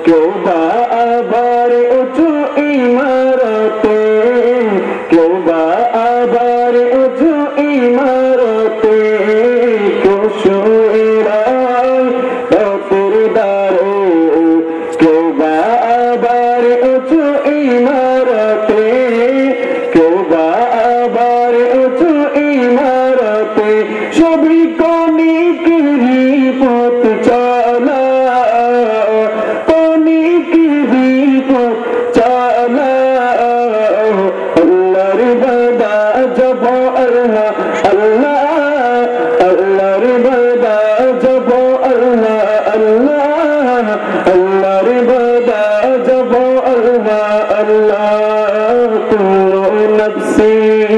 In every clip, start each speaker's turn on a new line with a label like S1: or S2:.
S1: কেউ বা আবার উঁচু ইমারতে, কেউ বা আবার উঁচু ইমারতে, কেউ শুয়ে রয় পথের দ্বারে, কেউ বা আবার উঁচু ইমারতে, কেউ বা আবার উঁচু ইমারতে, সবই কণিকেরই পথ চলা, কণিকেরই পথ চলা। আল্লাহর বান্দা যাব আল্লাহ আল্লাহ, আল্লাহর বান্দা যাব আল্লাহ আল্লাহ, আল্লাহর বান্দা যাব আল্লাহ আল্লাহ। কুল্লু নফসিন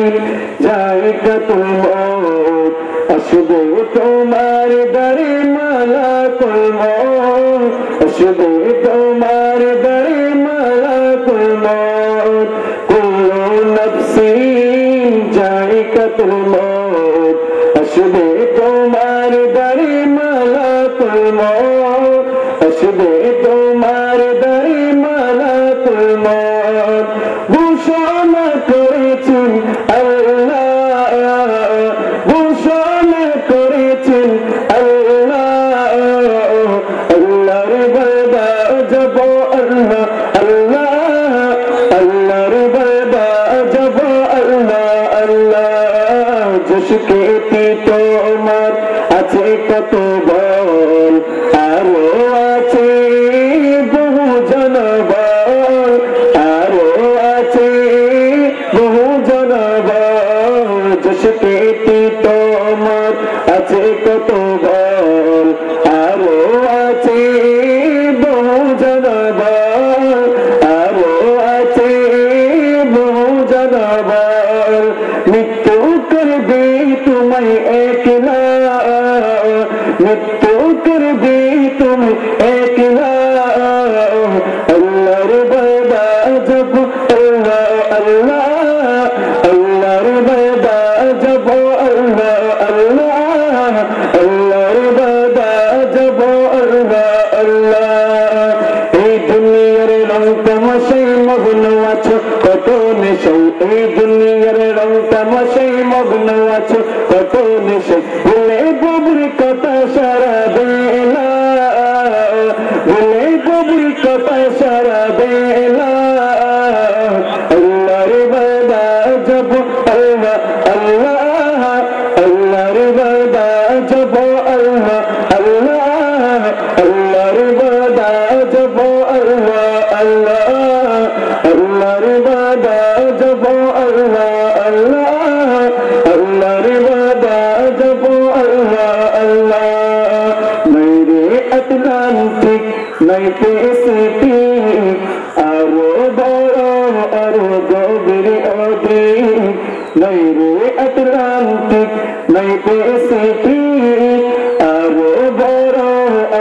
S1: যায়কাতুল মউত, আসবে তোমার দরে মালাকুল মউত, আসবে তোমার দরে মালাকুল মউত। কুল্লু নফসিন যায়কাতুল মউত, আসবে তোমার দরে মালাকুল মউত, আসবে তোমার দরে মালাকুল মউত। ঘোষণা করেছেন আল্লাহ, ঘোষণা করেছেন আল্লাহ, আল্লাহর বান্দা যাব আল্লাহ আল্লাহ, আল্লাহর বান্দা যাব আল্লাহ আল্লাহ। যশকে তোমার আছে কত বল, আরো আছে বহু জনবল, আরো আছে বহু জনবল। যশকে তোমার আছে কত বল, আরো আছে বহু জনবল, আরো আছে বহু জনবল। মৃত্যু করবে তোমায় একলা, মৃত্যু করবে তুমি একলা। আল্লাহর বান্দা যাব আল্লাহ আল্লাহ, আল্লাহর বান্দা যাব আল্লাহ আল্লাহ, আল্লাহর বান্দা যাব আল্লাহ আল্লাহ। এই দুনিয়ার রং তামাশায় মগ্ন আছো কত নেশায়, এই দুনিয়ার রং তামাশায় মগ্ন আছো কত নেশায়। ভুলে বাবুর কথা সারা বেলা, ভুলে বাবুর কথা সারা বেলা। আল্লাহর বান্দা যাব আল্লাহ আল্লাহ, আল্লাহর বান্দা যাব আল্লাহ আল্লাহ, আল্লাহর বান্দা যাব আল্লাহ আল্লাহ, আল্লাহর বান্দা যাব আল্লাহ আল্লাহ, আল্লাহর বান্দা যাব আল্লাহ আল্লাহ। মেরে আটলান্টিক নাই প্যাসিফিক, আরো বড় আরো গভীর অধিক। মেরে আটলান্টিক নাই প্যাসিফিক, আরো বড়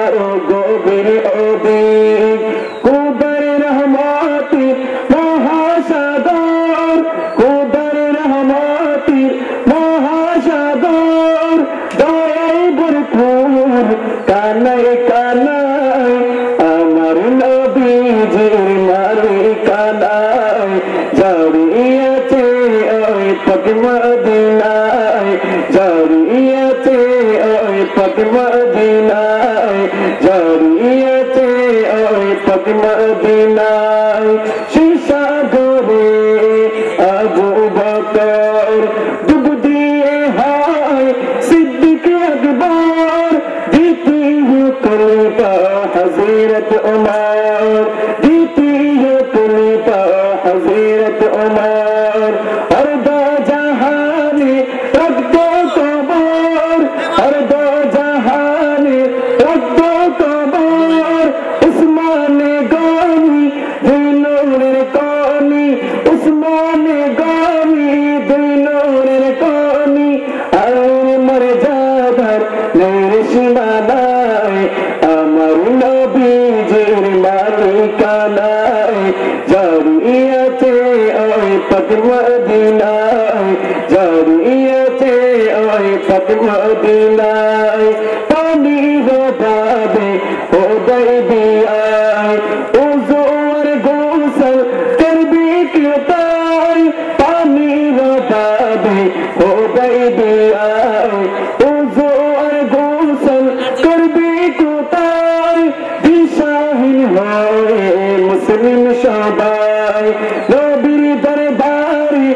S1: আরো গভীর অধিক। খোদার রহমতের মহাসাগর, খোদার রহমতের মহাসাগর। দয়ায় ভরপুর কানায় কানায়, আমার নবীজির মালিকানায়। জারি আছে ওই পাক মদিনায়, জারি আছে ওই পাক মদিনায়, জারি আছে ওই পাক মদিনায়। শিশাগরে আবু বকর ডুব দিয়ে হয় সিদ্দিক আকবর। দ্বিতীয় খলিফা হযরত উমর, দ্বিতীয় খলিফা হযরত উমর। হর দো জাহানে রব দো কবর, হর দো জাহানে মদিনায় পানির অভাবে হুদাইবিয়ায় ওযু আর গোসল করবি কোথায় পানির অভাবে হুদাইবিয়ায় ওযু আর গোসল করবি কোথায় দিশাহীন হয়ে মুসলিম সবাই নবীর দরবারে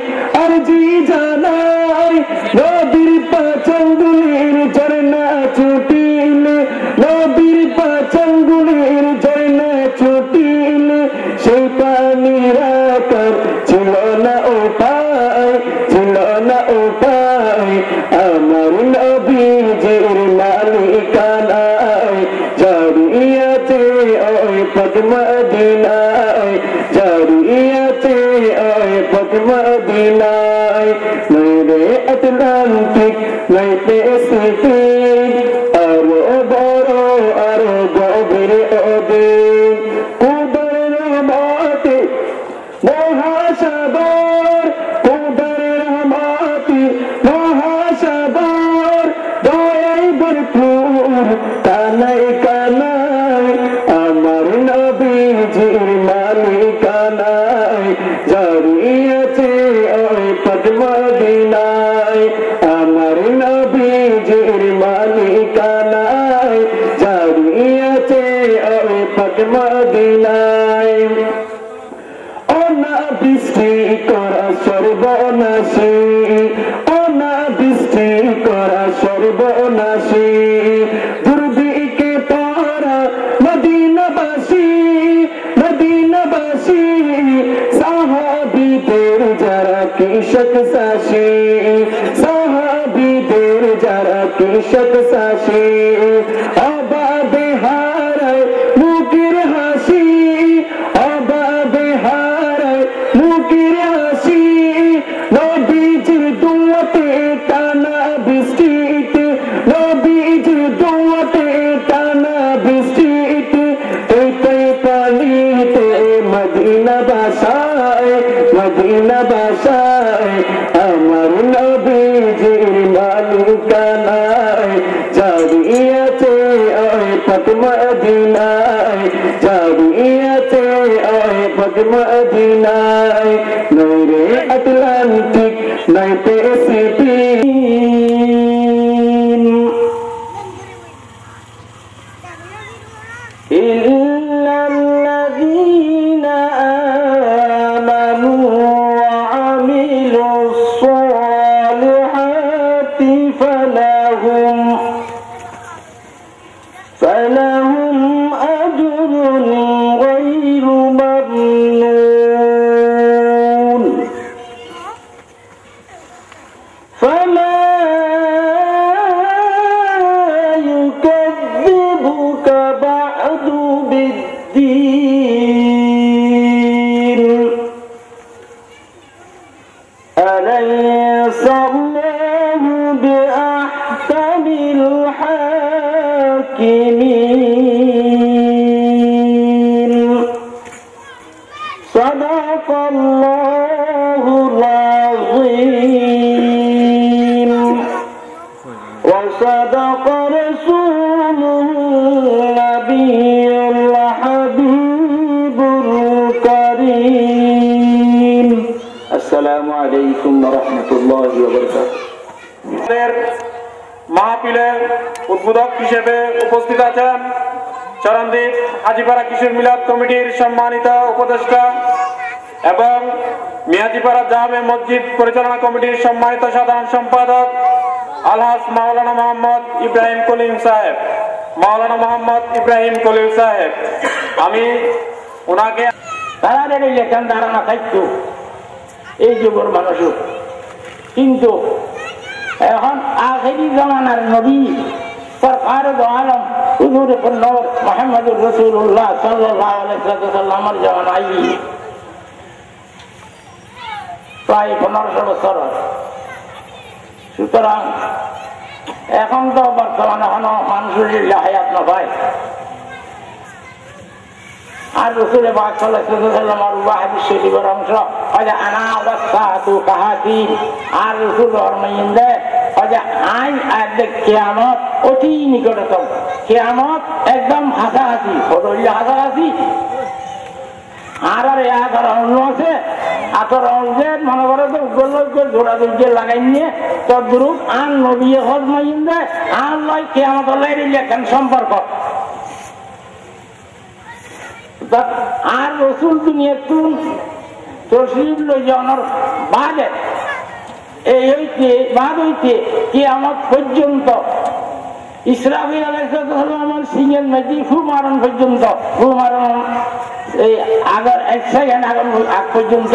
S1: আরজি জানাই নবীর পাঁচ আঙ্গুলের ঝরনা ছুটিলে নবীর পাঁচ আঙ্গুলের ঝরনা ছুটিলে সেই পানি রাখার ছিল না উপায় ছিল না উপায় আমার নবীজির মালিকানায় জারিয়াতে ওই পাক মদিনায় জারিয়াতে ওই পাক মদিনায় নইরে আটলান্টিক নাই প্যাসিফিক আরো বড় আরো গভীর ওদিন কুদর রহমতে মহাসাগর কুদর রহমতে মহাসাগর দয়াই ভরপুর কানাই কানাই আমার নবীজির মালিকানায় জারিয়াতে ওই পাক মদিনায় আমার নবীজির মালিকানায় জারিয়াতে ওই পাক মদিনায় অনাবৃষ্টি করা সর্বনাশী অনাবৃষ্টি করা সর্বনাশী দুর্ভিক্ষে পড়া মদিনাবাসী মদিনাবাসী সাহাবীদের যারা কৃষক চাষী সাহাবীদের যারা কৃষক চাষী অবাধে হারায় মুখের হাসি অবাধে হারায় মুখের হাসি নবীজির দুয়াতে টানা বৃষ্টিতে নবীজির দুয়াতে টানা বৃষ্টিতে এই পানিতে মদিনা বাসায় মদিনা বাসায় আমার নবীজির মালিকানায় জারিয়াতে ওই পাক মদিনায় জারিয়াতে ওই পাক মদিনায় নইরে আটলান্টিক নাই প্যাসিফিক ইল্লাল্লাযীনা আমানু ওয়া আমিলুস সালিহাতি ফালাহুম আজরুন গায়রু মামনুন ফালা ইউকাযযিবুকা বা'দু বিদ্দীন আলাইসা আল্লাহু বিআহকামিল হাকিমিন সাদাকাল্লাহুল আযীম ওয়া সাদাকা রাসূলুহুন নাবিয়্যুল হাবিবুল কারীম আসসালামু আলাইকুম ওয়া রাহমাতুল্লাহি ওয়া বারাকাতুহু মাহফিলের উদ্বোধক হিসেবে উপস্থিত আছেন চরণদ্বীপ হাজীপাড়া কিশোর মিলাদ কমিটির সম্মানিত উপদেষ্টা এবং মিয়াজিপাড়া জামে মসজিদ পরিচালনা কমিটির সম্মানিত সাধারণ সম্পাদক আলহাজ মাওলানা মোহাম্মদ ইব্রাহিম কলিম সাহেব মাওলানা মোহাম্মদ ইব্রাহিম কলিম সাহেব আমি ওনাকে তাদের লেখান ধারণা থাকতো এই যুগের মানুষ কিন্তু এখন আখেরি জামানার নবী সরকার দো আলম হুজুর নূর মুহাম্মদুর রাসূলুল্লাহ সাল্লাল্লাহু আলাইহি ওয়াসাল্লামের জামানায় প্রায় 1500 বছর সুতরাং এখন তো বর্তমানে মানুষের হায়াত না পায় আর রাসূল পাক সাল্লাল্লাহু আলাইহি ওয়াসাল্লামের ওয়াহিদ শরীফের অংশ আনা ওয়াসাতু কাহাতি আর রাসূল ফরমাইলেন আইন আর কিয়ামত অতি নিকটতম, কিয়ামত একদম হাসাহাসি, হাসাহাসি। আর অন্য আছে যে মনে করে তো জোড়া দৈর্য লাগাই নিয়ে তদ্রুপ আর নবী হজ মাইন দেয় আর লয় কিয়ামত লেখেন সম্পর্ক। আর রসুল দুনিয়া তুন তসলিম লই যাওয়ার বাদে এই হইতে বাদ হইতে কিয়ামত পর্যন্ত ইসরাফিল আলাইহিস সালাম সিংহের মেজি ফু মারণ পর্যন্ত, ফু মারণ এই আগের 1 সেকেন্ড আগ পর্যন্ত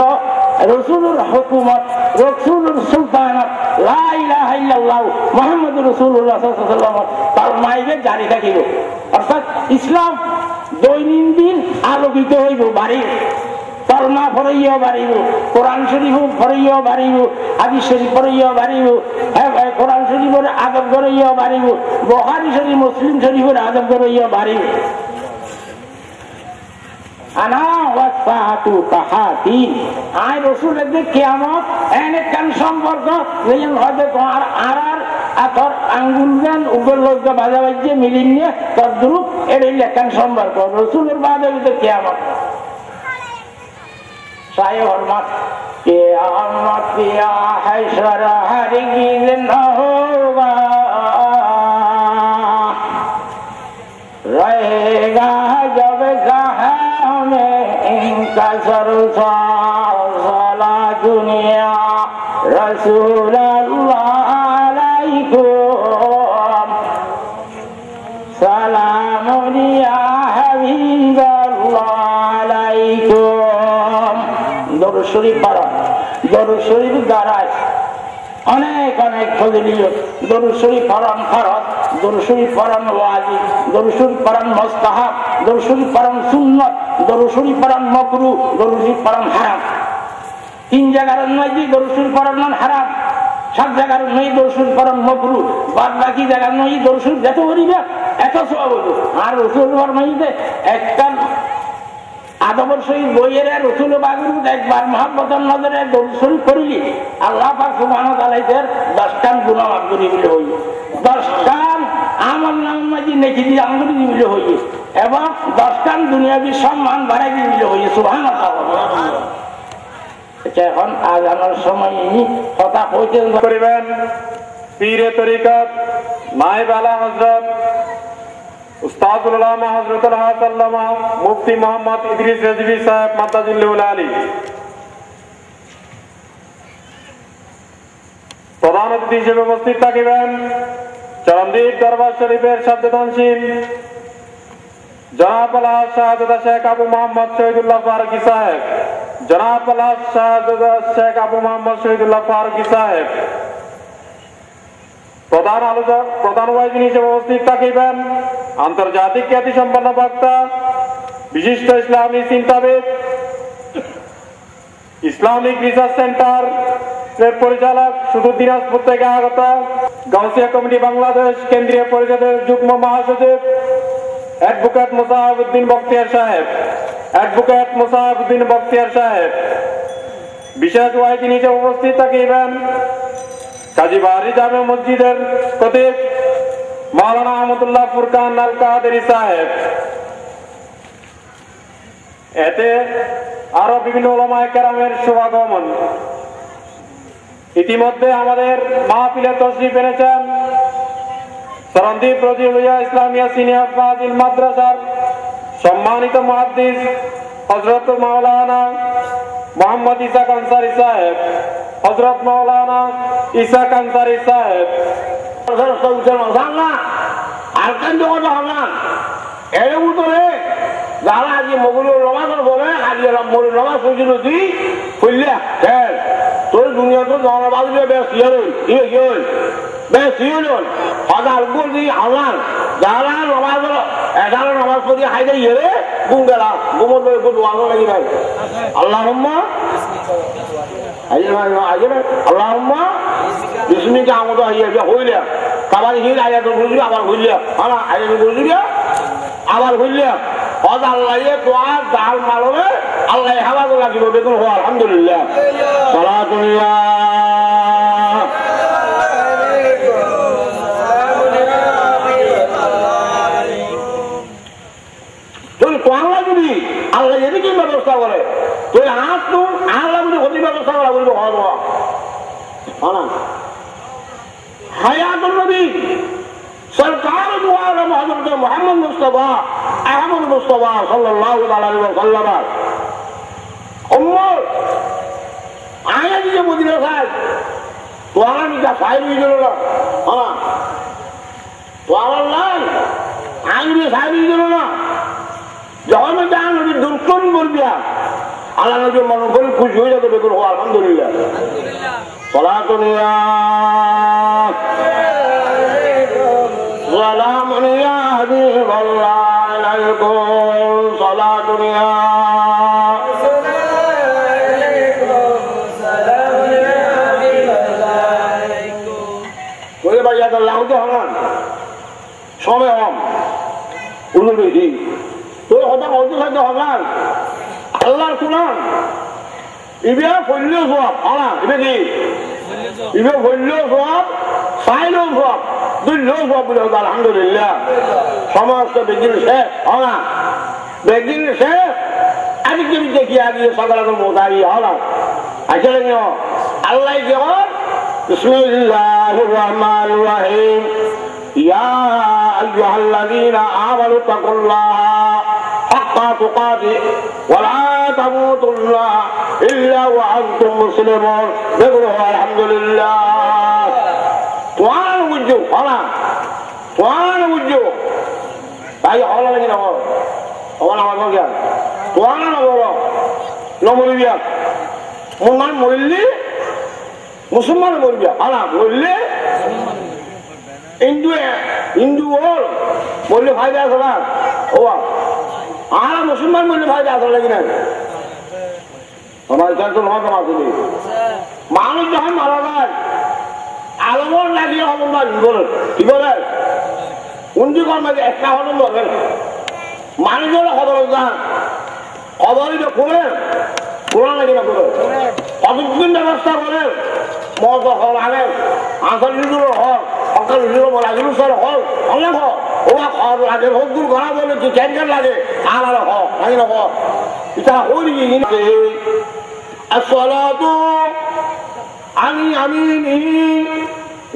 S1: রসুলুর হুকুমত, রসুলুর সুলতানত লা ইলাহা ইল্লাল্লাহ মুহাম্মাদুর রাসূলুল্লাহ সাল্লাল্লাহু আলাইহি ওয়াসাল্লাম তার মাইকে জারি থাকিব। অর্থাৎ ইসলাম দৈনন্দিন আলোকিত হইব, বাড়ির কলমা পড়াইয়াও বাড়িব, কোরআন শরীফ পড়াইয়াও বাড়িব, হাদিস শরীফ পড়াইয়াও বাড়িব, কোরআন শরীফের আদব করাইয়াও বাড়িব, বুখারী শরীফ মুসলিম শরীফের আদব করাইয়াও বাড়িব। আনা ওয়াসাতু তাহাতিন আই রাসূলের যে কিয়ামত এনে কান সম্পর্ক যেন হয়তো তোমার আর আতর আঙ্গুল গান উগল লজ্জা বাজা বাজে মিলিয়ে তদ্রুপ এর লেখান সম্পর্ক রাসূলের বাদে যে কিয়ামত। সায় হরমত কিয়ামত কিয়া হাশর হরগিজ না হোগা रहेगा जब जहां में इनका सरसाला दुनिया रसूल अल्लाह अलैकुम सलाम या हबीब अल्लाह अलैकुम। দরুদ শরীফ পড়ো, দরুদ শরীফ দ্বারায় অনেক অনেক ফজিলত। দরুদ শরীফ পড়ান ফরজ, দরুদ শরীফ পড়ান ওয়াজিব, দরুদ শরীফ পড়ান মুস্তাহাব, দরুদ শরীফ পড়ান সুন্নাত, দরুদ শরীফ পড়ান মাকরুহ, দরুদ শরীফ পড়ান হারাম। 3 জায়গার নয় যে দরুদ শরীফ পড়ান হারাম, 7 জায়গার নয় দরুদ শরীফ পড়ান মাকরুহ, বাদ বাকি জায়গার নয় দরুদ শরীফ যত করিবে এত সওয়াব হইব। আর রাসূল ফরমাইছে একটা আদবের সহিত বইয়ের রসুল বাগুর একবার মহব্বতের নজরে দরুদ শরীফ করিলি আল্লাহ পাক সুবহানাহু ওয়া তাআলা 10 কান গুনাহ মাফ করে দিলে হই, 10 কান আমল নামাজি নেকি দিয়ে আমল দিলে হই এবং 10 কান দুনিয়াবি সম্মান বাড়াই দিলে হই। সুবহানাল্লাহ। এখন আজানের সময় কথা কইতে
S2: করিবেন পীরে তরিকত নায়েব আলা হযরত উস্তাদুল উলামা হযরতুল হাসাল্লামা মুফতি মোহাম্মদ ইদ্রিস রেজভী সাহেব মাদ্দাজিল্লাহুল আলী। প্রধান অতিথি হিসেবে উপস্থিত থাকিবেন চরমদ্বীপ দরবার শরীফের শব্দদানশীল জনাব আলহাজ শাহাদাত শেখ আবু মোহাম্মদ শহীদুল্লাহ ফারুকী সাহেব, জনাব আলহাজ শাহাদাত শেখ আবু মোহাম্মদ শহীদুল্লাহ ফারুকী সাহেব। প্রধান ওয়াইজ হিসেবে উপস্থিত থাকিবেন আন্তর্জাতিক খ্যাতি সম্পন্ন বক্তা বিশিষ্ট ইসলামী চিন্তাবিদ, ইসলামিক রিসার্চ সেন্টার এর পরিচালক সুদূর দিনাজপুর থেকে আগত গাউসিয়া কমিটি বাংলাদেশ কেন্দ্রীয় পরিষদের যুগ্ম মহাসচিব অ্যাডভোকেট মোসাহাবউদ্দিন বখতিয়ার সাহেব, অ্যাডভোকেট মোসাহাবউদ্দিন বখতিয়ার সাহেব। বিশেষ ওয়াইজ হিসেবে উপস্থিত থাকিবেন কাজী বাহারি জামে মসজিদের খতিব মাওলানা আহমদুল্লাহ ফুরকান আল কাদেরী সাহেব। এতে আরো বিভিন্ন উলামায়ে কেরামের শুভাগমন। ইতিমধ্যে আমাদের মাহফিলে তশরিফ এনেছেন চরমদ্বীপ রজিউলিয়া ইসলামিয়া সিনিয়র ফাজিল মাদ্রাসার সম্মানিত মুহাদ্দিস হযরত মাওলানা মোহাম্মদ ইসাক আনসারী সাহেব, হযরত মাওলানা ইসাক আনসারী সাহেব।
S1: যারা আজ মগুলোর রমাজের বলে আজ মগুলোর রমাজ হয়েছিল তুই বুঝলে তোর দুনিয়া তো জনবাদ বেশ ইয়ে হল বেশ ইয়ে হল হাজার উপর দিয়ে হাজার যারা নমাজ 11 নমাজ পড়ি হাইতে ইয়ে গুম গেলা গুমর দোয়ানো লাগি ভাই আল্লাহুম্মা আল্লাহুম্মা বিসমিকা আমদ হইয়া হইলে কাবার হিল আয়াত বুঝলি আবার হইলে হ্যাঁ আয়াত বুঝলি আবার হইলে হজ আল্লাহ দোয়া জাল মালবে আল্লাহ হাওয়াজ লাগিব বেতন হওয়া আলহামদুলিল্লাহ সালাতুল্লাহ ব্যবস্থা করে তুই হাত তো আর লাগবে ক্ষতি ব্যবস্থা করা বলবো হওয়া না হায়াতুল নবী সরকার দু আলম হযরত মুহাম্মদ মুস্তাফা আহমদ মুস্তাফা সাল্লাল্লাহু আলাইহি ওয়াসাল্লাম উম্মত আয়া দিয়ে মদিনা সাহেব তোরা নিকা সাহেব হয়ে গেল না হ্যাঁ তোরা লাই আইবে সাহেব হয়ে গেল না যখন যান নবী দুর্কন বলবি আল্লাহ নবী মনে করে খুশি হয়ে যাবে বেগুন আলহামদুলিল্লাহ সালাতুন ইয়া সালামুন ইয়া হাবিবাল্লাহ আলাইকুম সালাতুন ইয়া ওই ভাই আল্লাহ হন সময় হম উল্লু বেশি তোর হঠাৎ অর্থ সাধ্য হলাম আল্লাহর কোরআন ইবে ফললেও সব হলা ইবে কি ইবে ফললেও সব চাইলেও সব দুইলেও সব বলে হতো আলহামদুলিল্লাহ সমস্ত বেগিন শেষ হলা বেগিন শেষ আজকে দেখি আগে সকাল মোদারি হলা আসলে আল্লাহ কেমন বিসমিল্লাহির রহমানির রহিম ইয়া আইয়ুহাল্লাযীনা আমানু তাকুল্লাহ হাক্কা তুকাতিহি ওয়া লা তামুতুন্না ইল্লা ওয়া আনতুম মুসলিমুন দেখো আলহামদুলিল্লাহ কোরআন বুঝো কোরআন বুঝো তাই হলো নাকি না আমার আমার কি কোরআন না বলো নমরিয়া মুসলমান মরলি মুসলমান মরবিয়া আলা মরলে হিন্দু হল বললে ফায়দা আছে না ও আর মুসলমান বললে ফায়দা আছে নাকি না আমার তো নকম আসলে মানুষ যখন মারা যায় আলমর লাগিয়ে হব না বলেন কি বলে উন্দি কর্মে একটা হল বলেন মানুষের খবর যান খবরই তো করেন কোরআন নাকি না করে কতদিন ব্যবস্থা করেন মত হল আগে আসল নিজের হল সকাল নিজের বলা জিনিসের হল অনেক হল ওরা খবর লাগে হকুর ঘরা বলে কি ক্যান্সার লাগে আর আর হল নাকি না হল এটা হলি আসসালাতু আনি আমিনি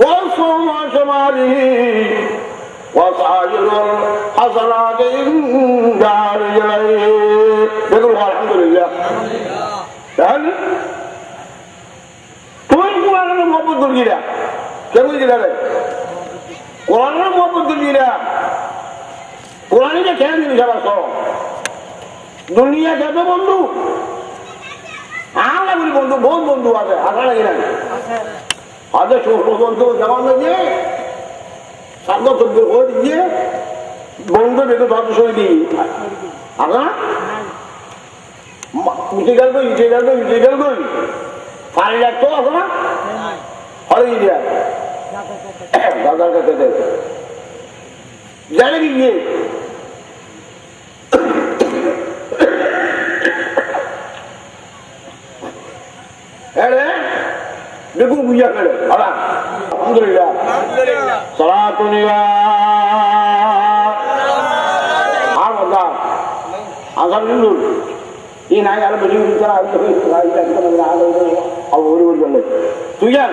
S1: ওয়াসুম আসমালিহি ওয়াসাইরুল হাসানাতি ইনদার ইলাইহি দেখুন আলহামদুলিল্লাহ তাহলে তুই কোরআনের মহব্বত দুর্গিরা কে বুঝলি রে কোরআনের মহব্বত দুর্গিরা কোরআনকে কেন দিবি সবার সব দুনিয়া যত বন্ধু আমরা বলি বন্ধু বহুত বন্ধু আছে আসা নাকি না আজ ছোট বন্ধু যেমন যে সাধ্য তদ্দুর হয়ে দিয়ে বন্ধু বেঁধে ধর্ম সই দিই আসা উঠে গেল পানি লাগতো আছে না হলে গিয়ে দাদার কাছে জানে কি গিয়ে দেখুন বুঝা করে আলহামদুলিল্লাহ সালাতুন ইয়া আর বলা আসাম হিন্দু এই নাই আর বেশি তুই জান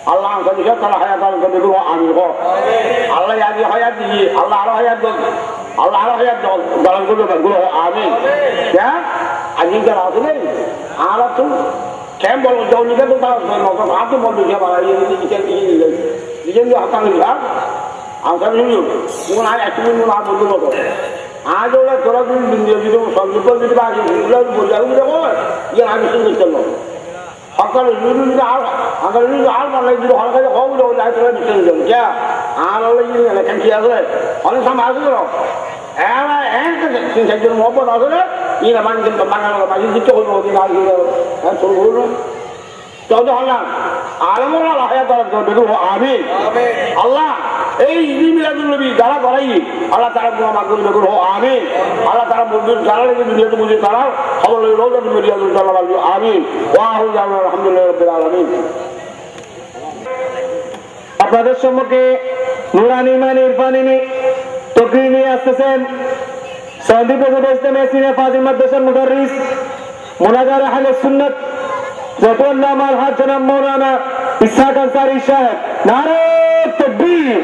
S1: আল্লাহ তারা হায়াত দেখব আমি আল্লাহ আগে হায়াত দিয়ে আল্লাহ আরো হায়াত আল্লাহ আরো হায়াত দালান করবে আমি আজকে যারা আসলে আর কেন বলবো জৌলিকা তো তারা হাতে বলবে নিজের হাতানো আসাম হিন্দু কোন আর একটু আর বলতে মতো আজ ওরা তোরা যদি সন্তুষ্ট যদি বললে আমি শুনতে চলল সকালে আর মানে যদি হলকালে হোক তোরা বিশ্বাস দেবো কে আর হলে কেন কি আসলে অনেক সময় আসবে একজন মহব্বত আসলে ইনা মানে বাঙালি দিচ্ছে করবো শুরু করবো চলতে হলাম আলমরা আমি আল্লাহ এই ঈদ মিলাদুল নবী যারা করাই আল্লাহ তারা মাকবুল বেগুন হো আমি আল্লাহ তারা মন্দির যারা লেগে দুনিয়াতে বুঝে তারা খবর লেগে রোজ মিলাদুল আমি আলহামদুলিল্লাহ রাব্বিল আলামিন।
S2: আপনাদের সম্মুখে নুরানি ইমান ইরফানি তকরির নিয়ে আসতেছেন সৌদি প্রেসিডেন্ট ইসলামী সিনিয়র ফাজিল মাদ্রাসার মুদাররিস মুনাজার আহলে সুন্নাত যতুল্লাহ মালহাজ জনাব মৌলানা ইসহাক আনসারী সাহেব। নারে তাকবীর,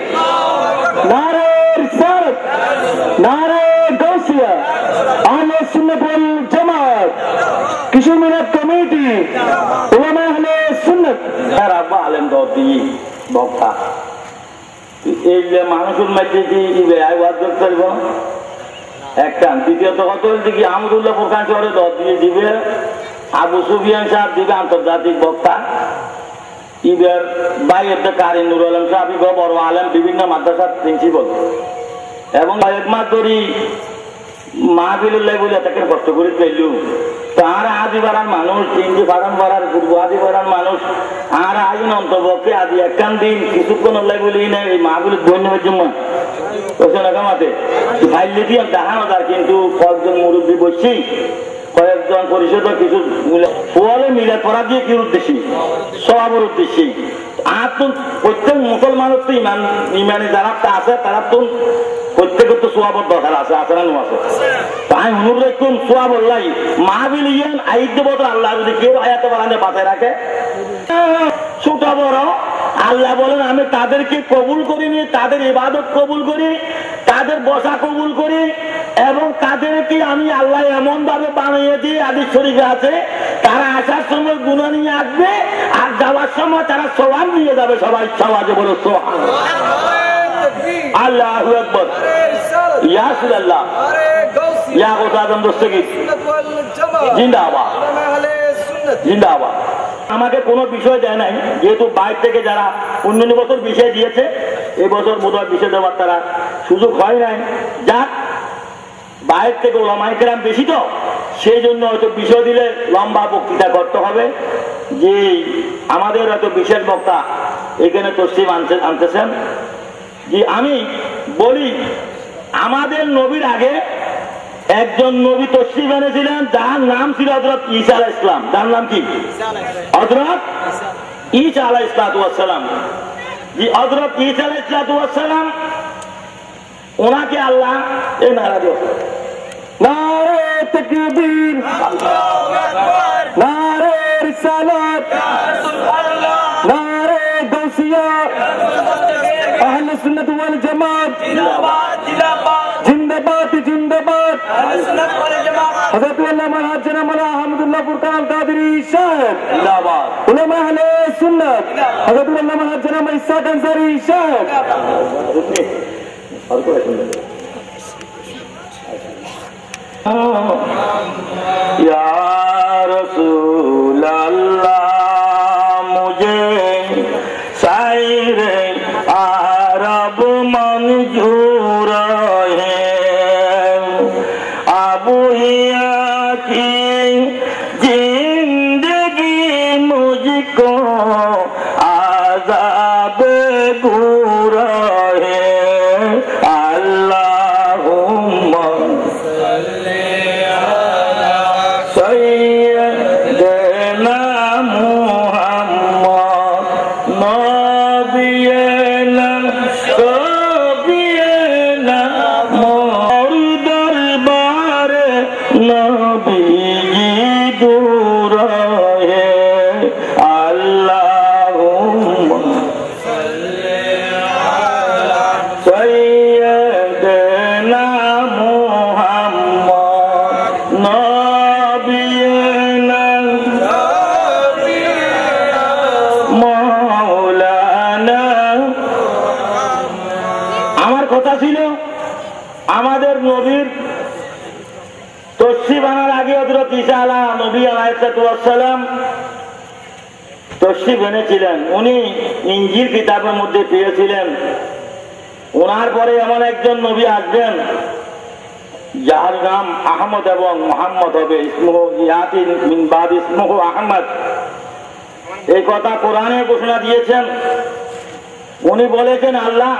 S2: নারে রিসালাত, নারে গাউসিয়া, আহলে সুন্নাত ওয়াল জামাত, কিশোর মিলাদ কমিটি, উলামা আহলে সুন্নাত।
S1: আর আব্বা আলেম দর্দি বক্তা এই যে মানুষের মধ্যে যে আইওয়াজ করব একটা। দ্বিতীয়ত কত হচ্ছে কি আহমদুল্লাহ প্রকাশ শহরে দর দিয়ে দিবে, আবু সুফিয়ান সাহেব দিবে আন্তর্জাতিক বক্তা, ইবের বাইরের কারি নুর আলম সাহেব বড় আলেম বিভিন্ন মাদ্রাসার প্রিন্সিপাল, এবং এক মাস ধরে মাহফিলুল্লাহ বলে তাকে কষ্ট করে পেলু। তার আদি পাড়ার মানুষ, তিনটি বাগান পাড়ার পূর্ব আদি পাড়ার মানুষ আর আইন অন্তর্পক্ষে আদি একখান দিন কিছুক্ষণ উল্লাহ বলি না এই মাহফিলের ধন্যবাদ জন্য কামাতে ফাইলে দিয়ে দেখানো তার, কিন্তু কয়েকজন মুরব্বী বসছি, কয়েকজন পরিষদ কিছু ফলে মিলে পড়া দিয়ে কি উদ্দেশ্যে সবার উদ্দেশ্যে। আর তো প্রত্যেক মুসলমানের তো ইমানে যারা আছে তারা তো প্রত্যেকের তো সোয়াবর দরকার আছে, আছে না আছে। তাই অনুরোধ রাখুন সোয়াব আল্লাহ মাহফিল ইয়ান আইদ্য বছর আল্লাহ যদি কেউ আয়াতে বাড়ানে বাঁচায় রাখে ছোট বড় আল্লাহ বলেন আমি তাদেরকে কবুল করিনি, তাদের ইবাদত কবুল করি, তাদের বসা কবুল করি, এবং তাদেরকে আমি আল্লাহ এমন ভাবে বানিয়ে দিই হাদিস শরীফে আছে তারা আসার সময় গুনাহ নিয়ে আসবে আর যাওয়ার সময় তারা সওয়াব নিয়ে যাবে। সবাই সমাজে বলে সুবহানাল্লাহ, আল্লাহু আকবার, ইয়া রাসূলুল্লাহ, ইয়া গোটা আদম দস্তগীর জিন্দাবাদ, জিন্দাবাদ। আমাকে কোনো বিষয় দেয় নাই, যেহেতু বাইরে থেকে যারা অন্যান্য বছর বিষয় দিয়েছে এবছর বোধহয় বিষয় দেওয়ার তারা সুযোগ হয় নাই, যাক বাইরে থেকে ওলামায়ে কেরাম বেশি তো সেই জন্য হয়তো বিষয় দিলে লম্বা বক্তৃতা করতে হবে। যে আমাদের হয়তো বিশেষ বক্তা এখানে তসলিম আনতেছেন, যে আমি বলি আমাদের নবীর আগে একজন নবী তশরিফ এনেছিলেন যার নাম ছিল হযরত ঈসা আলাইহিস সালাম। তার নাম কি? হযরত ঈসা আলাইহিস সালাম। যে হযরত ঈসা আলাইহিস সালাম ওনাকে আল্লাহ এই নারা দিও,
S2: নারে তাকবীর, আল্লাহু আকবার, নারে রিসালাত, নারে গাউসিয়া, আহলে সুন্নাত ওয়াল জামাত জিন্দাবাদ, জিন্দাবাদ, জিন্দাবাদ, আহলে সুন্নাত ওয়াল জামাত। হযরত আল্লামা জনাব আহমদুল্লাহ ফুরকান কাদেরী সাহেব জিন্দাবাদ, উলামা আহলে সুন্নাত হযরত আল্লামা জনাব ইসহাক আনসারী সাহেব।
S1: या रसूल अल्लाह मुझे शायरे अरब मंजूर है, अब की जिंदगी मुझको आजाब गुर है, अल्लाहुम्मा सय्यदना मुहम्मद नबियना सबियना मोर दरबार नबी दूर है, अल्लाहुम्मा सय्यदना मुहम्मद नबियना मौलाना। আমার কথা ছিল আমাদের নবীর তশরিফ আনার আগে হযরত ঈসা নবী আলাইহিস সালাম তশরিফ এনেছিলেন। উনি ইনজিল কিতাবের মধ্যে পেয়েছিলেন ওনার পরে এমন একজন নবী আসবেন যার নাম আহমদ এবং মুহাম্মদ হবে, ইসমুহু ইয়াতি মিন বাদ ইসমুহু আহমদ। এই কথা কোরআনে ঘোষণা দিয়েছেন। উনি বলেছেন আল্লাহ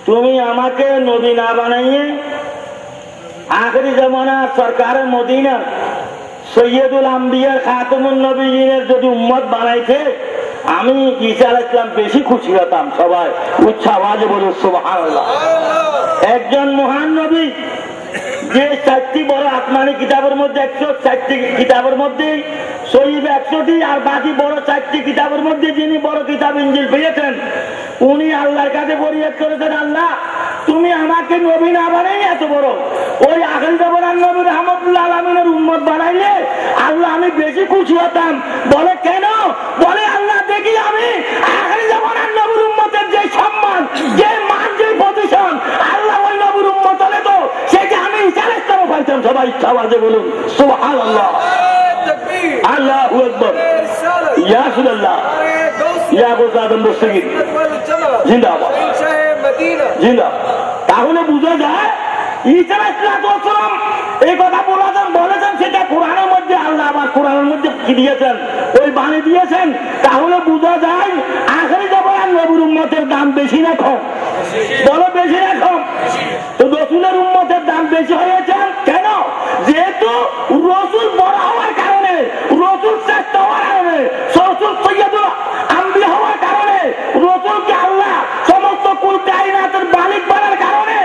S1: তুমি আমাকে নবী না বানাইয়ে আখেরি জামানা সরকার মদিনা সৈয়দুল আম্বিয়া খাতামুন নবীনের যদি উম্মত বানাইতে আমি ঈসা আলাইহিস সালাম বেশি খুশি হতাম। সবাই উচ্চ আওয়াজে বলে সুবহানাল্লাহ। একজন মহান নবী যে 4টি বড় আসমানি কিতাবের মধ্যে 160টি কিতাবের মধ্যে সহিহ 100টি, আর বাকি বড় 4টি কিতাবের মধ্যে যিনি বড় কিতাব ইনজিল পেয়েছেন, উনি আল্লাহর কাছে ফরিয়াদ করেছেন, আল্লাহ তুমি আমাকে নবী না বানাই এত বড় ওই আখিরি জামানার নবী রাহমাতুল্লাহ আলামিনের উম্মত বানাইলে আল্লাহ আমি বেশি খুশি হতাম। বলে কেন? বলে আল্লাহ দেখি আমি আখিরি জামানার নবীর উম্মতের যে সম্মান, যে মান, যে পজিশন আল্লাহ ওই নবীর উম্মত হলে তো সেটা আমি ইসলাম পাইতাম। সবাই ইচ্ছা আওয়াজে বলুন সুবহানাল্লাহ, আল্লাহু আকবার, ইয়া রাসূলুল্লাহ, ইয়া গৌস আজম দস্তগীর জিন্দাবাদ, জিন্দাবাদ। তাহলে বুঝা যায় ঈসা আলাইহিস সালাম এই কথা বলেছেন, সেটা কোরআনের মধ্যে আল্লাহ আবার কোরআনের মধ্যে কি দিয়েছেন, ওই বাণী দিয়েছেন। তাহলে বুঝা যায় আখিরি জামানার নবীর উম্মতের দাম বেশি না কম? বলো বেশি না কম? তো রাসূলের উম্মতের দাম বেশি হয়েছে কেন? যেহেতু রাসূল বড় হওয়ার কারণে, রাসূল শ্রেষ্ঠ হওয়ার কারণে, রাসূল সৈয়দুল আম্বিয়া হওয়ার কারণে, রাসূলকে আল্লাহ সমস্ত কুল কায়নাতের মালিক বানার কারণে,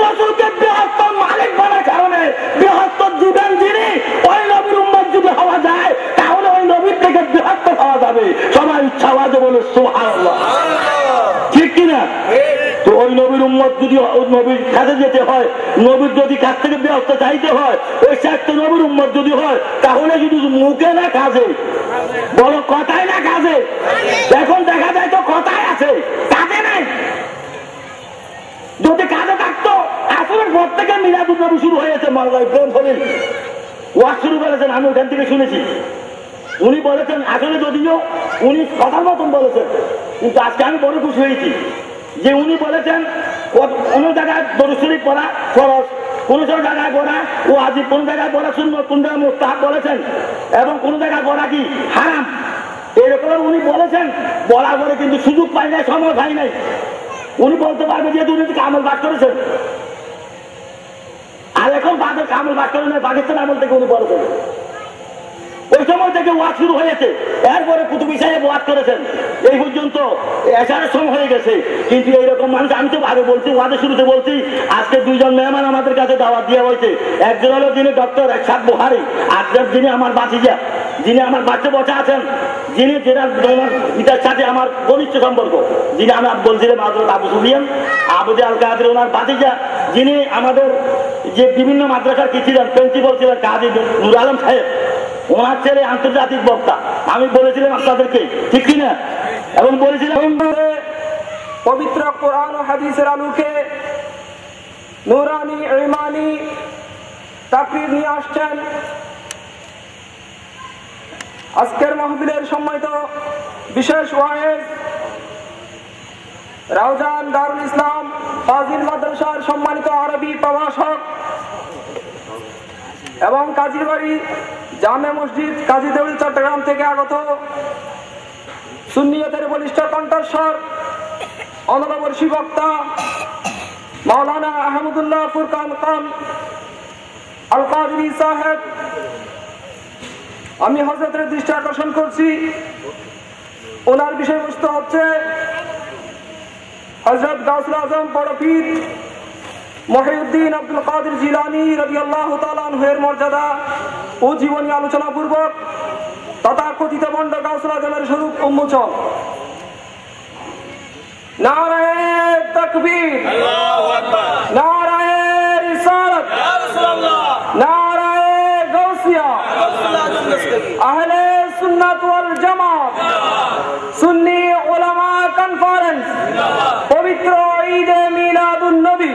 S1: রাসূলকে বৃহত্তর মালিক বানার কারণে, বৃহত্তর জীবন যিনি, ওই নবীর উম্মত যদি হওয়া যায় তাহলে ওই নবীর থেকে বৃহত্তর হওয়া যাবে। সবাই ইচ্ছা আওয়াজে বলে সুবহানাল্লাহ, ঠিক কিনা? তো ওই নবীর উম্মত যদি ওই নবীর কাছে যেতে হয়, নবীর যদি কাছ থেকে ব্যস্ত চাইতে হয়, ওই একটা নবীর উম্মত যদি হয় তাহলে শুধু মুখে না কাজে, বলো কথায় না কাজে। এখন দেখা যায় তো কথায় আছে, কাজে নাই। যদি কাজে থাকতো আসলে ভোর থেকে মিলাদুন নবী শুরু হয়েছে, মাওলানা ইব্রাহিম খলিল ওয়াজ শুরু করেছেন, আমি ওখান থেকে শুনেছি। উনি বলেছেন আসলে যদিও উনি কথার মতন বলেছেন, কিন্তু আজকে আমি বড় খুশি হয়েছি যে উনি বলেছেন কোন জায়গায় দরুদ শরীফ পড়া ফরজ, কোন জায়গায় পড়া ও আজিব, কোন জায়গায় পড়া সুন্নাত, কোন জায়গায় মুস্তাহাব বলেছেন, এবং কোন জায়গায় পড়া কি হারাম, এরকম উনি বলেছেন। বলার পরে কিন্তু সুযোগ পাই নাই, সময় পাই নাই। উনি বলতে পারবে যে উনি আমল বাদ করেছেন, আর এখন বাদের আমল বাদ করে নেই, পাকিস্তান আমল থেকে উনি বলেছেন। ওই সময় থেকে ওয়াজ শুরু হয়েছে, এরপরে কুতুবী সাহেব ওয়াজ করেছেন, এই পর্যন্ত এশারের সময় হয়ে গেছে। কিন্তু এইরকম মানুষ, আমি তো আগে বলছি, ওয়াজের শুরুতে বলছি, আজকে দুইজন মেহমান আমাদের কাছে দাওয়াত দেওয়া হয়েছে। একজন হলো যিনি ডক্টর এরশাদ বুখারী, একজন যিনি আমার বাতিজা, যিনি আমার বাচ্চা বসা আছেন, যিনি যেটার সাথে আমার ঘনিষ্ঠ সম্পর্ক, যিনি আমি বলছিলাম হযরত আবু সুফিয়ান আবুদে আল কাদের, ওনার বাতিজা, যিনি আমাদের যে বিভিন্ন মাদ্রাসার কি ছিলেন, প্রিন্সিপাল ছিলেন কাজী নূর আলম সাহেব, ওনার ছেলে আন্তর্জাতিক বক্তা। আমি বলেছিলাম আপনাদেরকে, ঠিক কিনা? এবং বলেছিলাম
S2: পবিত্র কোরআন ও হাদিসের আলোকে নূরানি ঈমানি তাকরীর নিয়ে আসছেন। আজকের মাহফিলের সম্মানিত বিশেষ ওয়াইজ রাউজান দারুল ইসলাম ফাজিল মাদ্রাসার সম্মানিত আরবি প্রভাষক এবং কাজীবাড়ি জামে মসজিদ কাজীদেউল চট্টগ্রাম থেকে আগত সুন্নিয়তের বলিষ্ঠ কণ্ঠস্বর অনববর্ষী বক্তা মাওলানা আহমদুল্লাহ ফুরকান খান আল কাদরি সাহেব, আমি হযরতের দৃষ্টি আকর্ষণ করছি, ওনার বিষয়বস্তু হচ্ছে হযরত গাউসুল আজম বড় পীর মহিউদ্দিন আব্দুল কাদের জিলানী রাদিয়াল্লাহু তাআলা আনহুর মর্যাদা ও জীবনী আলোচনা পূর্বক তথাকথিত বন্ড গাউসুল আজমের স্বরূপ উন্মোচন। নারায়ে তাকবীর, আল্লাহু আকবার, নারায়ে রিসালাত, ইয়া রাসূলুল্লাহ, নারায়ে গাউসিয়া, আহলে সুন্নাত ওয়াল জামাত, সুন্নি উলামা কনফারেন্স, পবিত্র ঈদে মিলাদুন নবী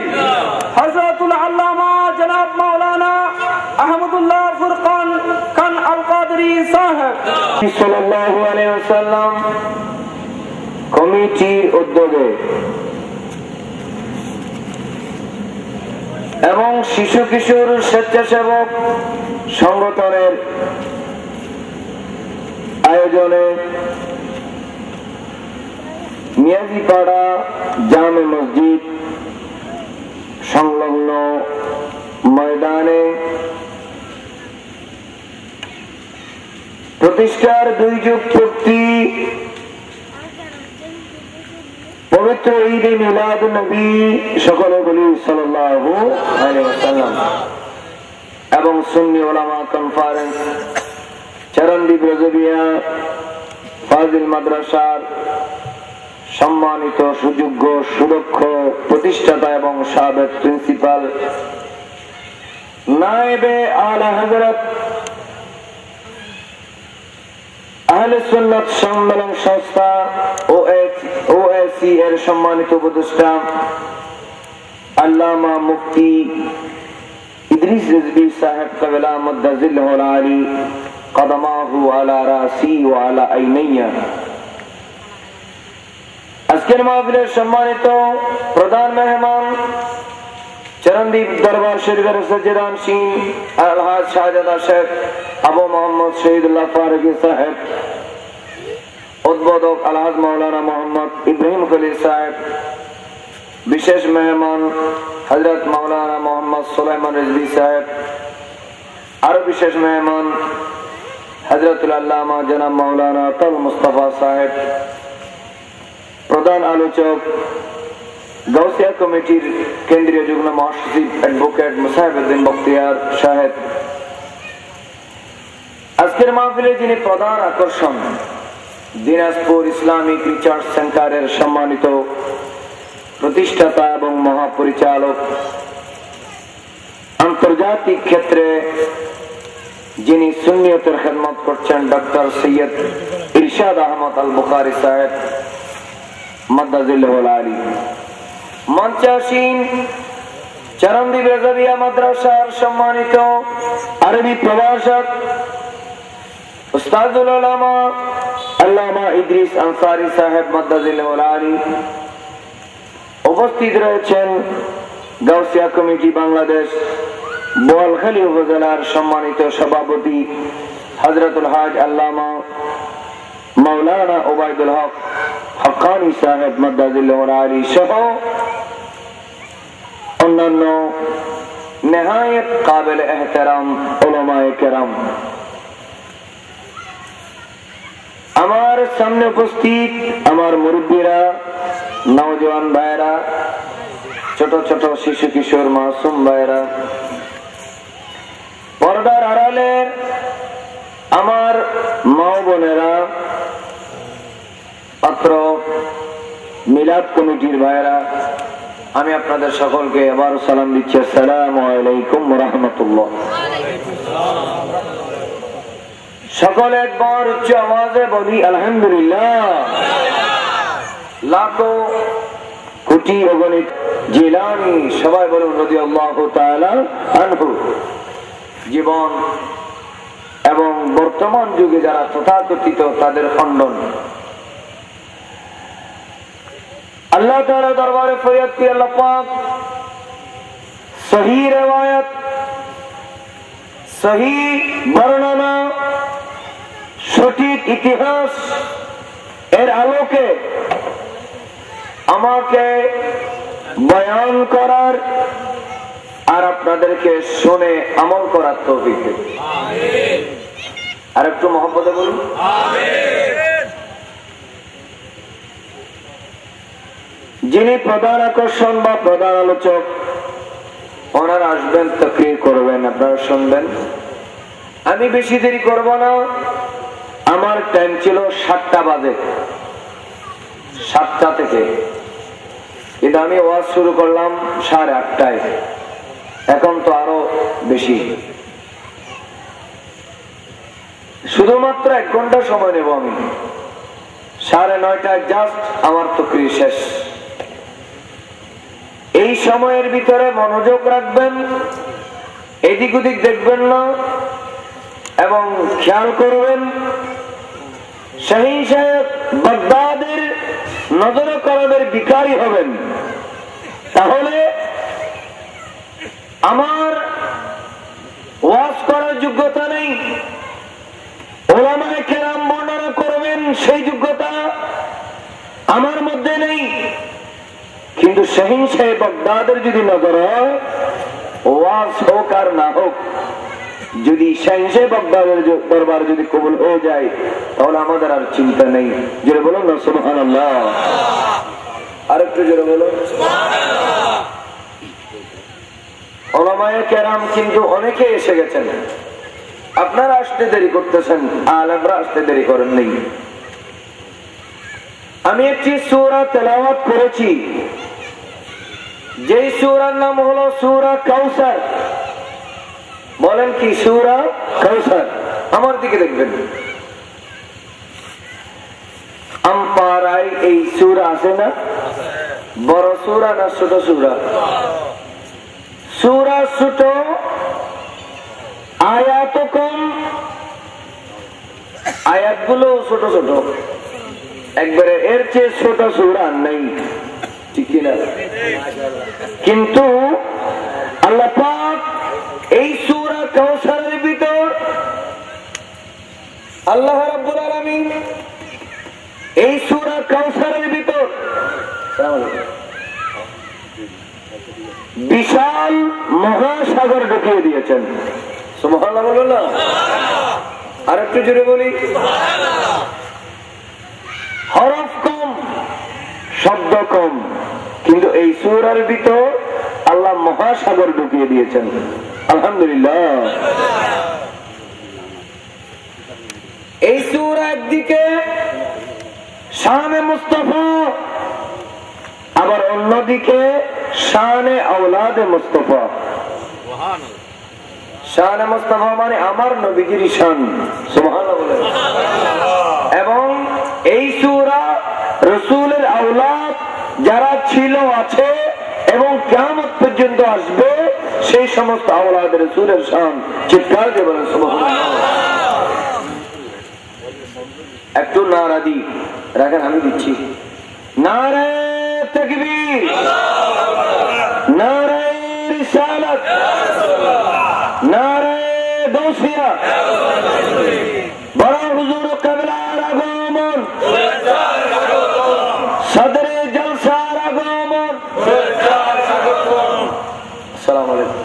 S2: হযরতুল আল্লামা জনাব মাওলানা আহমদুল্লাহ ফুরকান খান আল কাদরি সাহেব সাল্লাল্লাহু আলাইহি ওয়াসাল্লাম কমিটির উদ্যোগে এবং শিশু কিশোর স্বেচ্ছাসেবক সংগঠনের আয়োজনে মিয়াজিপাড়া জামে মসজিদ সংলগ্ন ময়দানে প্রতিষ্ঠার 2 যুগ পূর্তি
S3: পবিত্র ঈদে মিলাদ নবী সকলে বলি সাল্লাল্লাহু আলাইহি ওয়াসাল্লাম। এবং সুন্নি উলামা কনফারেন্স চরণদ্বীপ রাজবিয়া ফাজিল মাদ্রাসার সম্মানিত সুযোগ্য সুদক্ষ প্রতিষ্ঠাতা এবং সাবেক প্রিন্সিপাল নায়েবে আলা হযরত আহলে সুন্নাত সম্মেলন সংস্থা ওএসি এর সম্মানিত উপদেষ্টা আল্লামা মুফতি ইদ্রিস রিজভী সাহেব কাবলা মুদ্দাজিল্লাহুল আলী কদমাহু আলা রাসি ওয়া আলা আইনাইয়া। আজকের মাহফিলের সম্মানিত প্রধান মেহমান চরণদ্বীপ দরবার শরীফের সজ্জাদানশীন আলহাজ শাহজাদা শেখ আবু মোহাম্মদ শহীদুল্লাহ ফারুকী সাহেব, উদ্বোধক আলহাজ মাওলানা মোহাম্মদ ইব্রাহিম খলিল সাহেব, বিশেষ মেহমান হযরত মাওলানা মোহাম্মদ সুলাইমান রিজভী সাহেব, আরো বিশেষ মেহমান হযরতুল আল্লামা জনাব মাওলানা আতাউল মুস্তাফা সাহেব, প্রধান আলোচক গাউসিয়া কমিটির কেন্দ্রীয় যুগ্ম মহাসচিব অ্যাডভোকেট মুসাহিবউদ্দিন বখতিয়ার সাহেব। আজকের মাহফিলে যিনি প্রধান আকর্ষণ, দিনাজপুর ইসলামিক রিসার্চ সেন্টারের সম্মানিত প্রতিষ্ঠাতা এবং মহাপরিচালক, আন্তর্জাতিক ক্ষেত্রে যিনি সুন্নিয়তের খেদমত করছেন ডক্টর সৈয়দ ইরশাদ আহমদ আল বুখারী সাহেব মাদ্দাজিল্লাহুল আলী। মঞ্চাসীন চরণদ্বীপ রাজবিয়া মাদ্রাসার সম্মানিত আরবি প্রভাষক উস্তাদুল উলামা আল্লামা ইদ্রিস আনসারী সাহেব মাদ্দাজিল্লাহুল আলী। উপস্থিত রয়েছেন গাউসিয়া কমিটি বাংলাদেশ বোয়ালখালী উপজেলার সম্মানিত সভাপতি হযরতুল হাজ আল্লামা মাওলানা ওবায়দুল হক হক্কানী সাহেব মাদ্দাজিল্লাহুল আলী সহ অন্যান্য নেহায়েত কাবিল এহতেরাম উলামায়ে কেরাম। আমার সামনে উপস্থিত আমার মুরব্বীরা, নওজওয়ান ভাইরা, ছোট ছোট শিশু কিশোর মাসুম ভাইরা, পর্দার আড়ালে আমার মা বোনেরা, পাত্র মিলাদ কমিটির ভাইরা, আমি আপনাদের সকলকে আবার সালাম দিচ্ছি। আসসালামু আলাইকুম ওয়া রাহমাতুল্লাহ। সকলে একবার উচ্চ আওয়াজে বলি আলহামদুলিল্লাহ। লাখো কোটি অগণিত জিলানী সবাই বলুন রাদিয়াল্লাহু তাআলা আনহু। জীবন এবং বর্তমান যুগে যারা তথাকথিত তাদের খণ্ডন, আল্লাহ তাআলা দরবারে ফরিয়াদ করি আল্লাহ পাক সহিহ রিওয়ায়াত, সহিহ বর্ণনা, সঠিক ইতিহাস এর আলোকে আমাকে বয়ান করার আর আপনাদেরকে শুনে আমল করার তৌফিক দিন। আমিন। আর একটু মহব্বতে বলুন আমিন। যিনি প্রধান আকর্ষণ বা প্রধান আলোচক, ওনারা আসবেন, তাকরীর করবেন, আপনারা শুনবেন। আমি বেশি দেরি করব না। আমার টাইম ছিল 7টা বাজে, 7টা থেকে, কিন্তু আমি ওয়াজ শুরু করলাম 8:30টায়। এখন তো আরো বেশি, শুধুমাত্র 1 ঘন্টা সময় নেব আমি। 9:30টায় জাস্ট আমার তাকরীর শেষ। এই সময়ের ভিতরে মনোযোগ রাখবেন, এদিক ওদিক দেখবেন না, এবং খেয়াল করবেন শাহীন সাহেব বাগদাদের নজরে কলমের বিকারী হবেন। তাহলে আমার ওয়াজ করার যোগ্যতা নেই, উলামায়ে কেরাম বর্ণনা করবেন সেই যোগ্যতা আমার মধ্যে নেই। কিন্তু শাহীন সাহেব বাগদাদের যদি নজর হয়, ওয়াজ হোক আর না হোক, যদি শাহীন সাহেব বাগদাদের দরবার যদি কবুল হয়ে যায়, তাহলে আমাদের আর চিন্তা নেই। যেটা বলুন না সুবহানাল্লাহ। আর একটু জোরে বলো। ওলামায়ে কেরাম কিন্তু অনেকে এসে গেছেন, আপনারা আসতে দেরি করতেছেন, আলেমরা আসতে দেরি করেন নাই। আমি একটি সূরা তেলাওয়াত করেছি, যেই সূরার নাম হলো সূরা কাউসার। বলেন কি? সূরা কাউসার। আমার দিকে দেখবেন, আমপাড়ায় এই সূরা আছে না? বড় সূরা না ছোট সূরা? সূরা ছোট, আয়াত কম, আয়াতগুলো ছোট ছোট, একবারে এর চেয়ে ছোট সূরা নাই, ঠিক কিনা? কিন্তু আল্লাহ পাক এই সূরা কাউসারের ভিতর আল্লাহ রাব্বুল আলামিন এই সূরা কাউসারের ভিতর বিশাল মহাসাগর ঢুকিয়ে দিয়েছেন। সুবহানাল্লাহ বলো না? আর একটু জোরে বলি। হরফ কম, শব্দ কম, কিন্তু এই সূরার ভিতর আল্লাহ মহাসাগর ঢুকিয়ে দিয়েছেন। আলহামদুলিল্লাহ। এই সূরা একদিকে শানে মুস্তাফা, আবার অন্যদিকে শানে আওলাদে মুস্তাফা। শানে মুস্তাফা মানে আমার নবীজির শান। সুবহানাল্লাহ বলেন। এবং এই সূরা রাসূলের আওলাদ যারা ছিল, আছে এবং কিয়ামত পর্যন্ত আসবে, সেই সমস্ত আওলাদের রাসূলের শান। চিৎকার দিয়ে বলেন সুবহানাল্লাহ। একটু নারা দি রাখেন, আমি দিচ্ছি। নারে তাকবীর, নারে রিসালাত, নারে গাউসিয়া, বড় হুজুর কিবলার আগমন, সদরে জলসার আগমন। আসসালামু আলাইকুম।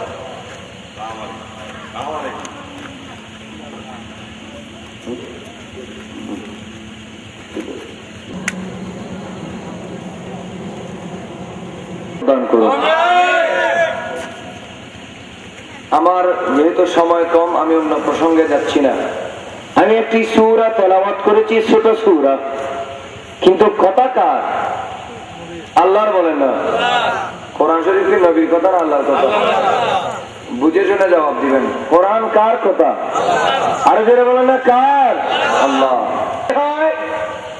S3: আমার যেহেতু সময় কম, আমি অন্য প্রসঙ্গে যাচ্ছি না। আমি একটি সূরা তেলাওয়াত করেছি, ছোট সূরা, কিন্তু কথা কার? আল্লাহর। বলেন না? কোরআন শরীফ কি নবীর কথা না আল্লাহর কথা? বুঝে শুনে জবাব দিবেন। কোরআন কার কথা? আরো জোরে বলেন না, কার? আল্লাহ।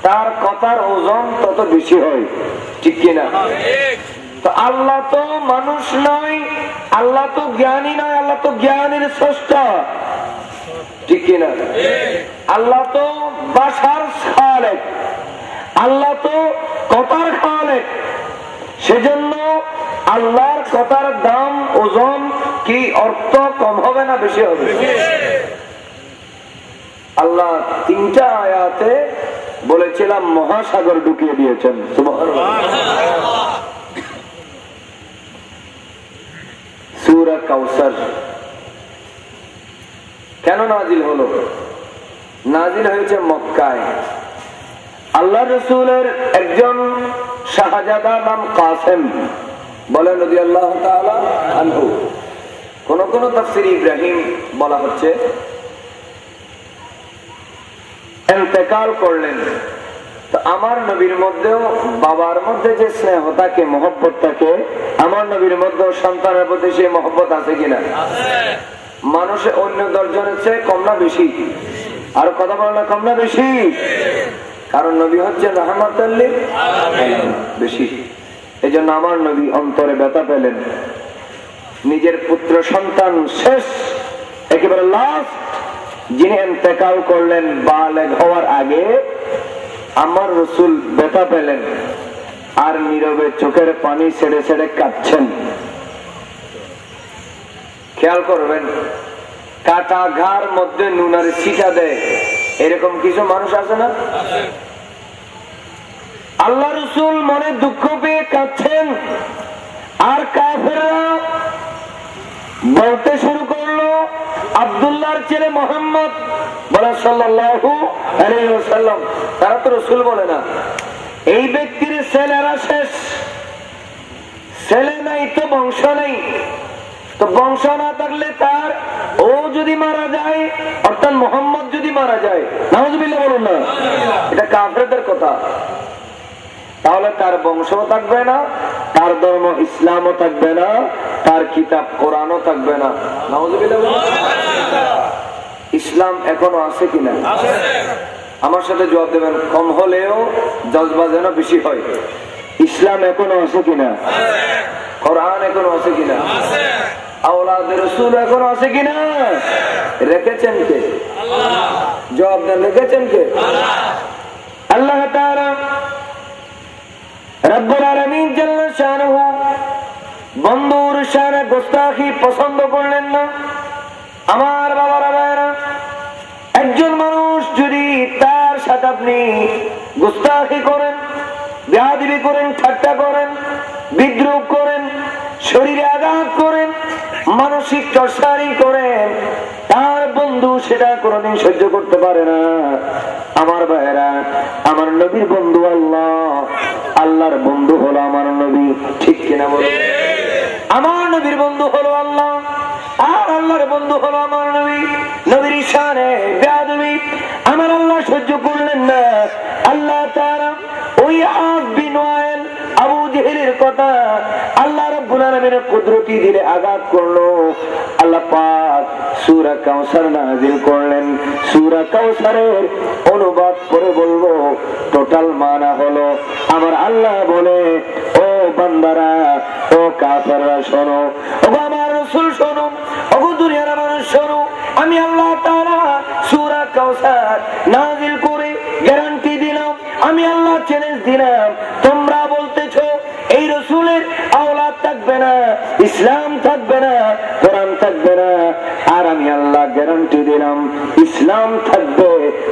S3: তার কথার ওজন তত বেশি হয়, ঠিক কিনা? তো আল্লাহ তো মানুষ নয়, আল্লাহ তো জ্ঞানী নয়, আল্লাহ তো জ্ঞানের স্রষ্টা, ঠিক কিনা? আল্লাহ তো বাশার খালেক, আল্লাহ তো কথার খালেক। সেজন্য আল্লাহর কথার দাম, ওজন কি, অর্থ কম হবে না বেশি হবে? আল্লাহ তিনটা আয়াতে বলেছিলাম মহাসাগর ঢুকিয়ে দিয়েছেন। সুবহানাল্লাহ। সূরা কাউসার কেন নাজিল হলো? নাজিল হয়েছে মক্কায়। আল্লাহ রাসূলের একজন শাহজাদা নাম কাসেম, বলেন রাদিয়াল্লাহু তাআলা আনহু। কোন কোন তাফসীরে ইব্রাহিম বলা হচ্ছে, ইন্তেকাল করলেন। তো আমার নবীর মধ্যেও বাবার মধ্যে যে স্নেহ থাকে, মহব্বত থাকে, আমার নবীর মধ্যেও সন্তানের প্রতি সেই মহব্বত আছে কিনা? মানুষে অন্য 10 জনের চেয়ে কম না বেশি? আর কথা বলে না, কম না বেশি? কারণ নবী হচ্ছে রাহমাতুল লিল আলামিন, বেশি। এই জন্য আমার নবী অন্তরে ব্যথা পেলেন। নিজের পুত্র সন্তান শেষ, একেবারে লাস্ট যিনি ইন্তেকাল করলেন বালেগ হওয়ার আগে, আমার রাসূল ব্যথা পেলেন আর নীরবে চোখের পানি ছেড়ে ছেড়ে কাঁদছেন। খেয়াল করবেন, কাটা ঘাড় মধ্যে নুনের ছিটা দেয়, এরকম কিছু মানুষ আছে না? আল্লাহ রাসূল মনে দুঃখ পেয়ে কাঁদছেন, আর কাফেররা বলতে শুরু করলো, আব্দুল্লাহর ছেলে মুহাম্মদ, বলে সাল্লাল্লাহু আলাইহি ওয়াসাল্লাম। তারা তো রাসূল বলে না, এই ব্যক্তির ছেলেরা শেষ, ছেলে নাই তো বংশ নেই, তো বংশ না থাকলে তার ও যদি মারা যায়, অর্থাৎ মোহাম্মদ যদি মারা যায়, নাউজুবিল্লাহ বলুন না, এটা কাফেরদের কথা, তাহলে তার বংশও থাকবে না, তার ধর্ম ইসলামও থাকবে না, তার কিতাব কোরআনও থাকবে না। নাউজুবিল্লাহ বলুন। ইসলাম এখনো আছে কিনা? আমার সাথে জবাব দেবেন, কম হলেও জজবা যেন বেশি হয়। ইসলাম এখনো আছে কিনা? কোরআন এখনো আছে কিনা? আওলাদের রাসূল এখনো আছে কিনা? রেখেছেন কে? জবাব দেন, রেখেছেন কে? আল্লাহ তাআলা রব্বুল আলামিন জাল্লা শানুহু বন্ধুর শানে গোস্তাখি পছন্দ করলেন না। আমার বাবারা ভাইরা, একজন মানুষ যদি তার সাথে আপনি গোস্তাখি করেন, বেয়াদবি করেন, ঠাট্টা করেন, বিদ্রুপ করেন, শরীরে আঘাত করেন, মানসিক টর্চারিং করেন, তার বন্ধু সেটা কোনোদিন সহ্য করতে পারে না। আমার ভাইরা, আমার নবীর বন্ধু আল্লাহ, আল্লাহর বন্ধু হলো আমার নবী, ঠিক কিনা বলুন? আমার নবীর বন্ধু হলো আল্লাহ, আর আল্লাহর বন্ধু হলো আমার নবী। নবীর শানে বেয়াদবি আমার আল্লাহ সহ্য করলেন না। আল্লাহ তাআলা ওই আস বিন ওয়াইল, আবু জেহেলের কথা আল্লাহ রাব্বুল আলামিনের কুদরতি দিলে আঘাত করলো। আল্লাহ পাক সূরা কাউসার নাযিল করলেন। সূরা কাউসারের অনুবাদ করে বলবো, টোটাল মানা হলো, আমার আল্লাহ বলে, ও বান্দারা, ও কাফেররা শোনো, ও আমার রাসূল শোনো, ও দুনিয়ার মানুষ শোনো, আমি আল্লাহ তাআলা সূরা কাউসার নাযিল করে গ্যারান্টি দিলাম, আমি আল্লাহ চ্যালেঞ্জ দিলাম, তোমরা বলতেছো এই রাসূলের আওলাদ থাকবে না, ইসলাম থাকবে না, কোরআন থাকবে না, আর আমি আল্লাহ গ্যারান্টি দিলাম ইসলাম থাকবে,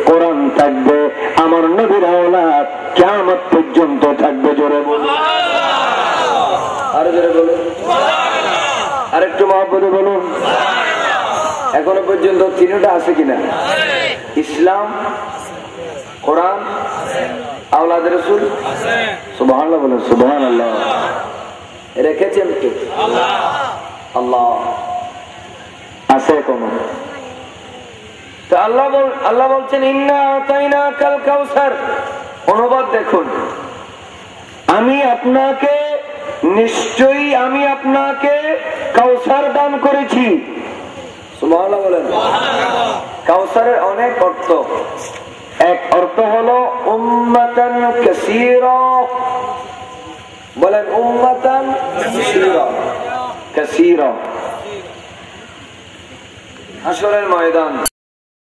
S3: কোরআন থাকবে, আমার নবীর আওলাদ কিয়ামত পর্যন্ত থাকবে। জোরে বলুন, আরো জোরে বলুন, আরেকটু মহব্বতে বলুন। এখনো পর্যন্ত তিনটা আছে কিনা? ইসলাম, কোরআন, আওলাদ রাসূল। সুবহানাল্লাহ বলেন, সুবহানাল্লাহ। রেখেছেন কে? আল্লাহ। আছে কোন? তো আল্লাহ বলছেন, ইন্না আতাইনাকাল কাউসার। অনুবাদ দেখুন, আমি আপনাকে, নিশ্চয়ই আমি আপনাকে কাউসার দান করেছি। সুবহানাল্লাহ বলেন। কাউসারের অনেক অর্থ। এক অর্থ হলো উম্মাতান কাসীরা, বলেন উম্মাতান কাসীরা, কাসীরা। হাসরের ময়দান